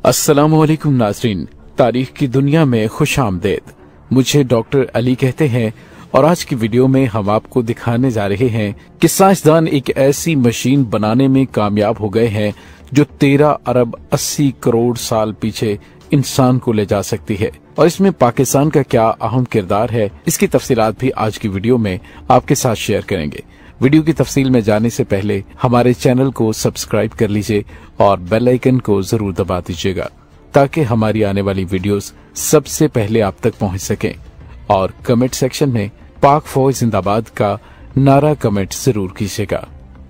अस्सलामुअलैकुम नाज़रीन, तारीख की दुनिया में खुश आमदेद। मुझे डॉक्टर अली कहते हैं और आज की वीडियो में हम आपको दिखाने जा रहे हैं कि साइंसदान एक ऐसी मशीन बनाने में कामयाब हो गए हैं जो 13 अरब 80 करोड़ साल पीछे इंसान को ले जा सकती है। और इसमें पाकिस्तान का क्या अहम किरदार है, इसकी तफसीलात भी आज की वीडियो में आपके साथ शेयर करेंगे। वीडियो की तफसील में जाने से पहले हमारे चैनल को सब्सक्राइब कर लीजिए और बेल आइकन को जरूर दबा दीजिएगा ताकि हमारी आने वाली वीडियोस सबसे पहले आप तक पहुंच सकें। और कमेंट सेक्शन में पाक फौज जिंदाबाद का नारा कमेंट जरूर कीजिएगा।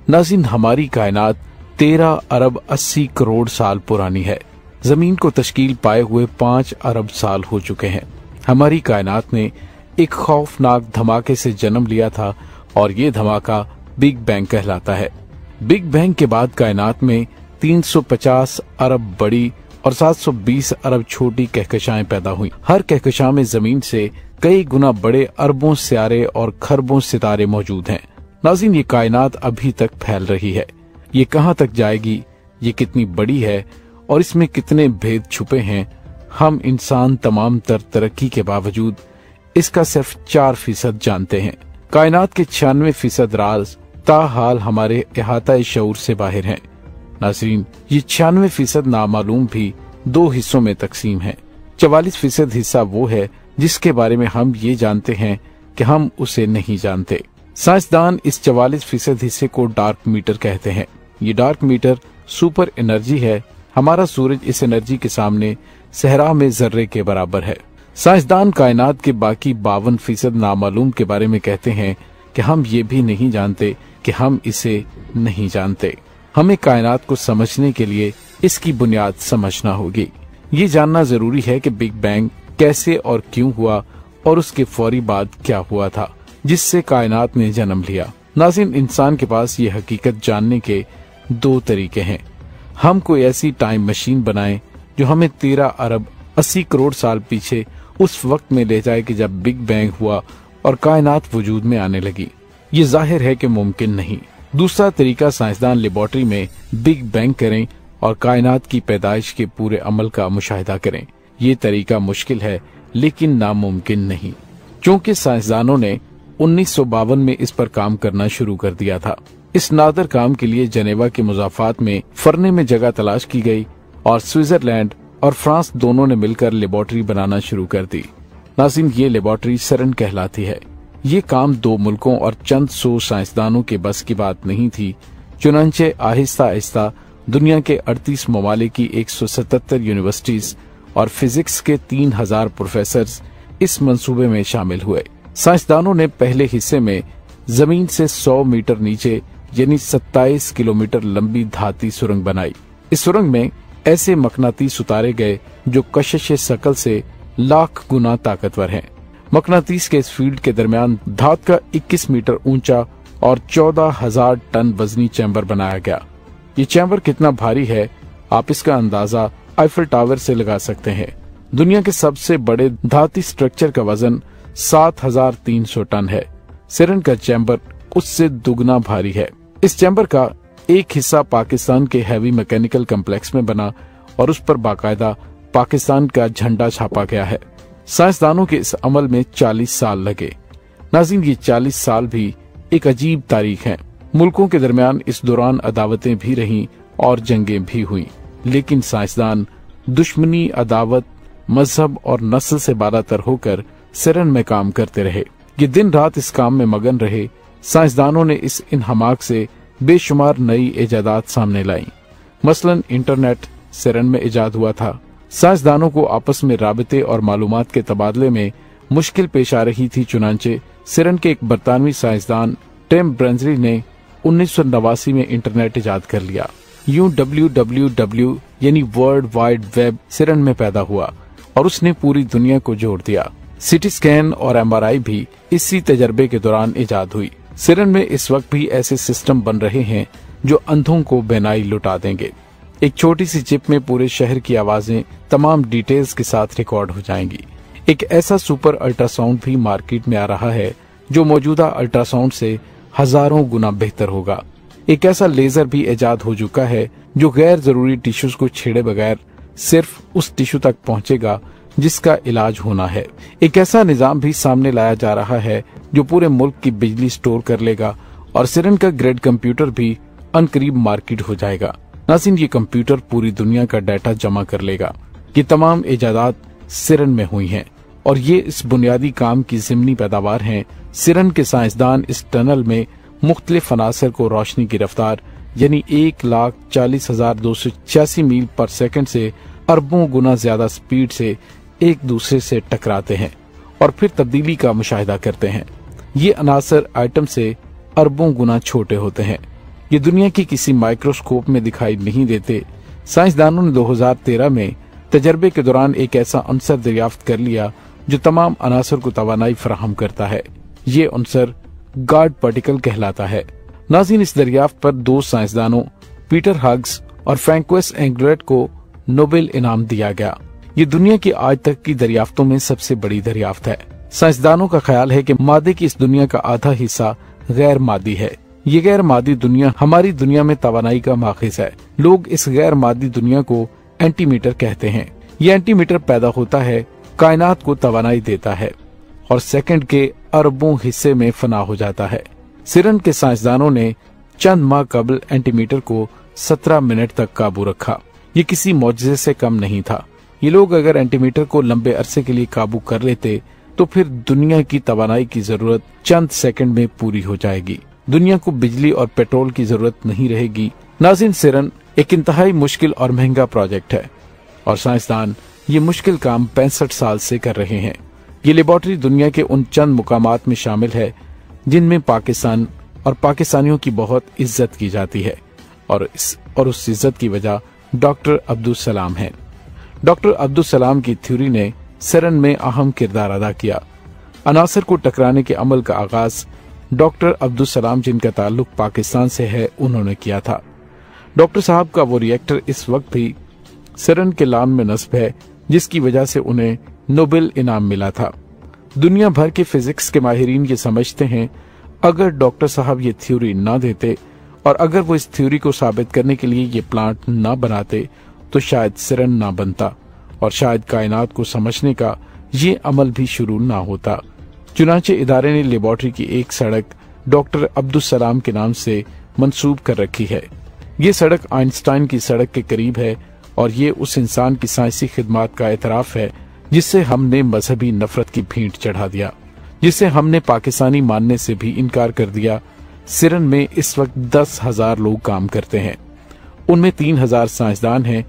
नाज़रीन, हमारी कायनात 13 अरब 80 करोड़ साल पुरानी है। जमीन को तश्कील पाए हुए 5 अरब साल हो चुके हैं। हमारी कायनात ने एक खौफनाक धमाके से जन्म लिया था और ये धमाका बिग बैंग कहलाता है। बिग बैंग के बाद कायनात में 350 अरब बड़ी और 720 अरब छोटी कहकशाएं पैदा हुई। हर कहकशां में जमीन से कई गुना बड़े अरबों सितारे और खरबों सितारे मौजूद हैं। नाज़रीन, ये कायनात अभी तक फैल रही है। ये कहां तक जाएगी, ये कितनी बड़ी है और इसमें कितने भेद छुपे हैं, हम इंसान तमाम तरक्की के बावजूद इसका सिर्फ 4% जानते हैं। कायनात के 96% राज ताहाल हमारे इहाता शऊर से बाहर हैं। नाज़रीन, ये 96% नामालूम भी 2 हिस्सों में तकसीम है। 44% हिस्सा वो है जिसके बारे में हम ये जानते हैं कि हम उसे नहीं जानते। साइंसदान इस 44% हिस्से को डार्क मैटर कहते हैं। ये डार्क मैटर सुपर एनर्जी है। हमारा सूरज इस एनर्जी के सामने सहरा में जर्रे के बराबर है। साइंसदान कायनात के बाकी 52% नामालूम के बारे में कहते हैं कि हम ये भी नहीं जानते कि हम इसे नहीं जानते। हमें कायनात को समझने के लिए इसकी बुनियाद समझना होगी। ये जानना जरूरी है कि बिग बैंग कैसे और क्यों हुआ और उसके फौरी बाद क्या हुआ था जिससे कायनात ने जन्म लिया। नाज़रीन, इंसान के पास ये हकीकत जानने के 2 तरीके हैं। हम कोई ऐसी टाइम मशीन बनाएं जो हमें 13 अरब 80 करोड़ साल पीछे उस वक्त में ले जाए कि जब बिग बैंग हुआ और कायनात वजूद में आने लगी। ये जाहिर है कि मुमकिन नहीं। दूसरा तरीका, साइंसदान लेबोरेटरी में बिग बैंग करें और कायनात की पैदाइश के पूरे अमल का मुशाहिदा करें। ये तरीका मुश्किल है लेकिन नामुमकिन नहीं, क्योंकि साइंसदानों ने 1952 में इस पर काम करना शुरू कर दिया था। इस नादर काम के लिए जनेवा के मुजाफात में फरने में जगह तलाश की गई और स्विट्जरलैंड और फ्रांस दोनों ने मिलकर लेबोरेटरी बनाना शुरू कर दी। नाज़रीन, ये लेबोरेटरी सेरन कहलाती है। ये काम 2 मुल्कों और चंद 100 साइंसदानों के बस की बात नहीं थी। चुनांचे आहिस्ता आहिस्ता दुनिया के 38 ममालिक की 177 यूनिवर्सिटीज और फिजिक्स के 3000 प्रोफेसर इस मंसूबे में शामिल हुए। साइंसदानों ने पहले हिस्से में जमीन से 100 मीटर नीचे यानी 27 किलोमीटर लंबी धाती सुरंग बनाई। इस सुरंग में ऐसे मकनातीस उतारे गए जो कशिश शकल से लाख गुना ताकतवर हैं। मकनातीस के इस फील्ड के दरमियान धात का 21 मीटर ऊंचा और 14,000 टन वजनी चैम्बर बनाया गया। ये चैम्बर कितना भारी है, आप इसका अंदाजा आईफल टावर से लगा सकते हैं। दुनिया के सबसे बड़े धाती स्ट्रक्चर का वजन 7,300 टन है। सेरन का चैम्बर उससे दुगना भारी है। इस चैम्बर का एक हिस्सा पाकिस्तान के हैवी मैकेनिकल कम्प्लेक्स में बना और उस पर बाकायदा पाकिस्तान का झंडा छापा गया है। साइंसदानों के इस अमल में 40 साल लगे। नाज़रीन, ये 40 साल भी एक अजीब तारीख है। मुल्कों के दरमियान इस दौरान अदावतें भी रहीं और जंगें भी हुई, लेकिन साइंसदान दुश्मनी, अदावत, मजहब और नस्ल से बालातर होकर सेरन में काम करते रहे। ये दिन रात इस काम में मगन रहे। साइंसदानों ने इस इन्हमाक से बेशुमार नई इजादात सामने लाई। मसलन इंटरनेट सेरन में इजाद हुआ था। साइंसदानों को आपस में राबते और मालूमात के तबादले में मुश्किल पेश आ रही थी। चुनांचे सेरन के एक बरतानवी साइंसदान टिम बर्नर्स ने 1989 में इंटरनेट इजाद कर लिया। यूं WWW यानी वर्ल्ड वाइड वेब सेरन में पैदा हुआ और उसने पूरी दुनिया को जोड़ दिया। सिटी स्कैन और MRI भी इसी तजर्बे के दौरान इजाद हुई। सेरन में इस वक्त भी ऐसे सिस्टम बन रहे हैं जो अंधों को बेनाई लुटा देंगे। एक छोटी सी चिप में पूरे शहर की आवाजें तमाम डिटेल्स के साथ रिकॉर्ड हो जाएंगी। एक ऐसा सुपर अल्ट्रासाउंड भी मार्केट में आ रहा है जो मौजूदा अल्ट्रासाउंड से हजारों गुना बेहतर होगा। एक ऐसा लेजर भी इजाद हो चुका है जो गैर जरूरी टिश्यूज को छेड़े बगैर सिर्फ उस टिश्यू तक पहुंचेगा जिसका इलाज होना है। एक ऐसा निजाम भी सामने लाया जा रहा है जो पूरे मुल्क की बिजली स्टोर कर लेगा और सिरन का ग्रेड कंप्यूटर भी अनकरीब मार्केट हो जाएगा। नाज़रीन, ये कंप्यूटर पूरी दुनिया का डाटा जमा कर लेगा। ये तमाम इजादात सिरन में हुई हैं और ये इस बुनियादी काम की ज़िमनी पैदावार हैं। सिरन के साइंसदान इस टनल में मुख्तलिफ अनासर को रोशनी की रफ्तार यानी 1,40,286 मील पर सेकंड से अरबों गुना ज्यादा स्पीड से एक दूसरे से टकराते हैं और फिर तब्दीली का मुशाहिदा करते हैं। ये अनासर आइटम से अरबों गुना छोटे होते हैं। ये दुनिया की किसी माइक्रोस्कोप में दिखाई नहीं देते। साइंसदानों ने 2013 में तजर्बे के दौरान एक ऐसा अंसर दरियाफ्त कर लिया जो तमाम अनासर को तवानाई फराहम करता है। ये अंसर गॉड पार्टिकल कहलाता है। नाज़रीन, इस दरियाफ्त पर 2 साइंसदानों पीटर हग्स और फ्रैंकोइस एंगलेट को नोबेल इनाम दिया गया। ये दुनिया की आज तक की दरियाफ्तों में सबसे बड़ी दरियाफ्त है। साइंसदानों का ख्याल है कि मादे की इस दुनिया का आधा हिस्सा गैर मादी है। ये गैर मादी दुनिया हमारी दुनिया में तवानाई का माखिज है। लोग इस गैर मादी दुनिया को एंटीमीटर कहते हैं। ये एंटीमीटर पैदा होता है, कायनात को तवानाई देता है और सेकंड के अरबों हिस्से में फना हो जाता है। सिरन के साइंसदानों ने चंद माह कबल एंटीमीटर को 17 मिनट तक काबू रखा। ये किसी मौजज़े से कम नहीं था। ये लोग अगर एंटीमीटर को लंबे अरसे के लिए काबू कर लेते तो फिर दुनिया की तवानाई की जरूरत चंद सेकंड में पूरी हो जाएगी। दुनिया को बिजली और पेट्रोल की जरूरत नहीं रहेगी। नाज़रीन, सिरन एक इंतहाई मुश्किल और महंगा प्रोजेक्ट है और साइंसदान ये मुश्किल काम 65 साल से कर रहे हैं। ये लेबोरेटरी दुनिया के उन चंद मुकामात में शामिल है जिनमें पाकिस्तान और पाकिस्तानियों की बहुत इज्जत की जाती है और उस इज्जत की वजह डॉक्टर अब्दुल सलाम है। डॉक्टर अब्दुल सलाम की थ्योरी ने सिरन में अहम किरदार अदा किया। अनासर को टकराने के अमल का आगाज डॉक्टर अब्दुल सलाम, जिनका ताल्लुक पाकिस्तान से है, उन्होंने किया था। डॉक्टर साहब का वो रिएक्टर इस वक्त भी सिरन के लान में नस्ब है जिसकी वजह से उन्हें नोबेल इनाम मिला था। दुनिया भर के फिजिक्स के माहिरीन ये समझते हैं अगर डॉक्टर साहब ये थ्योरी ना देते और अगर वो इस थ्योरी को साबित करने के लिए ये प्लांट ना बनाते तो शायद सिरन ना बनता और शायद कायनात को समझने का ये अमल भी शुरू ना होता। चुनांचे इदारे ने लेबोरेटरी की एक सड़क डॉक्टर अब्दुल सलाम के नाम से मंसूब कर रखी है। ये सड़क आइंस्टाइन की सड़क के करीब है और ये उस इंसान की साइंसी खिदमत का एतराफ है जिससे हमने मजहबी नफरत की भींट चढ़ा दिया, जिससे हमने पाकिस्तानी मानने से भी इनकार कर दिया। सिरन में इस वक्त 10,000 लोग काम करते हैं, उनमें 3,000 साइंसदान हैं।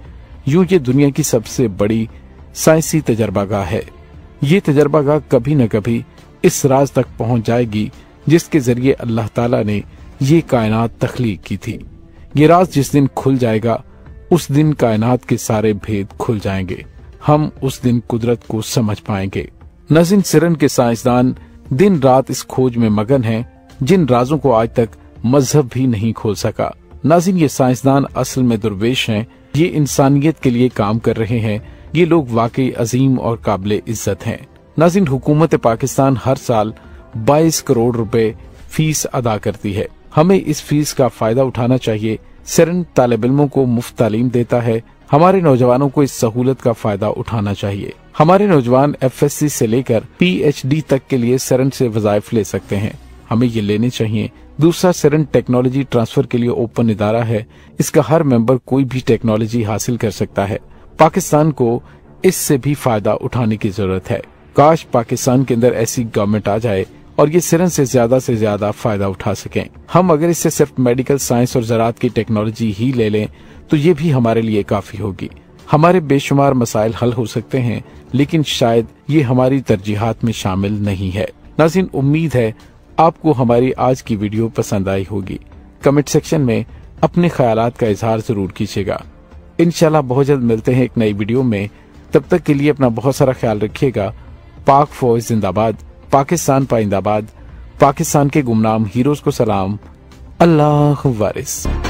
यूं ये दुनिया की सबसे बड़ी साइंसी तजर्बागाह है। ये तजर्बागाह कभी न कभी इस राज तक पहुंच जाएगी जिसके जरिए अल्लाह ताला ने ये कायनात तख्लीक की थी। ये राज जिस दिन खुल जाएगा उस दिन कायनात के सारे भेद खुल जाएंगे। हम उस दिन कुदरत को समझ पाएंगे। नाज़रीन, सिरन के साइंसदान दिन रात इस खोज में मगन हैं जिन राजों को आज तक मजहब भी नहीं खोल सका। नाज़रीन, ये साइंसदान असल में दुर्वेश हैं। ये इंसानियत के लिए काम कर रहे हैं। ये लोग वाकई अजीम और काबिल इज्जत हैं। नाज़रीन, हुकूमत पाकिस्तान हर साल 22 करोड़ रुपए फीस अदा करती है। हमें इस फीस का फायदा उठाना चाहिए। सिरन तालिब इल्मों को मुफ्त तालीम देता है। हमारे नौजवानों को इस सहूलत का फायदा उठाना चाहिए। हमारे नौजवान FSC से लेकर PhD तक के लिए सिरन से वज़ाइफ ले सकते हैं। हमें ये लेने चाहिए। दूसरा, सिरन टेक्नोलॉजी ट्रांसफर के लिए ओपन इदारा है। इसका हर मेंबर कोई भी टेक्नोलॉजी हासिल कर सकता है। पाकिस्तान को इससे भी फायदा उठाने की जरूरत है। काश पाकिस्तान के अंदर ऐसी गवर्नमेंट आ जाए और ये सिरन से ज्यादा फायदा उठा सकें। हम अगर इससे सिर्फ मेडिकल साइंस और ज़राअत की टेक्नोलॉजी ही ले लें तो ये भी हमारे लिए काफी होगी। हमारे बेशुमार मसाइल हल हो सकते हैं, लेकिन शायद ये हमारी तरजीहात में शामिल नहीं है। नाज़रीन, उम्मीद है आपको हमारी आज की वीडियो पसंद आई होगी। कमेंट सेक्शन में अपने ख्यालात का इजहार जरूर कीजिएगा। इंशाल्लाह बहुत जल्द मिलते हैं एक नई वीडियो में। तब तक के लिए अपना बहुत सारा ख्याल रखिएगा। पाक फौज जिंदाबाद, पाकिस्तान पाइंदाबाद, पाकिस्तान के गुमनाम हीरोज को सलाम। अल्लाह वारिस।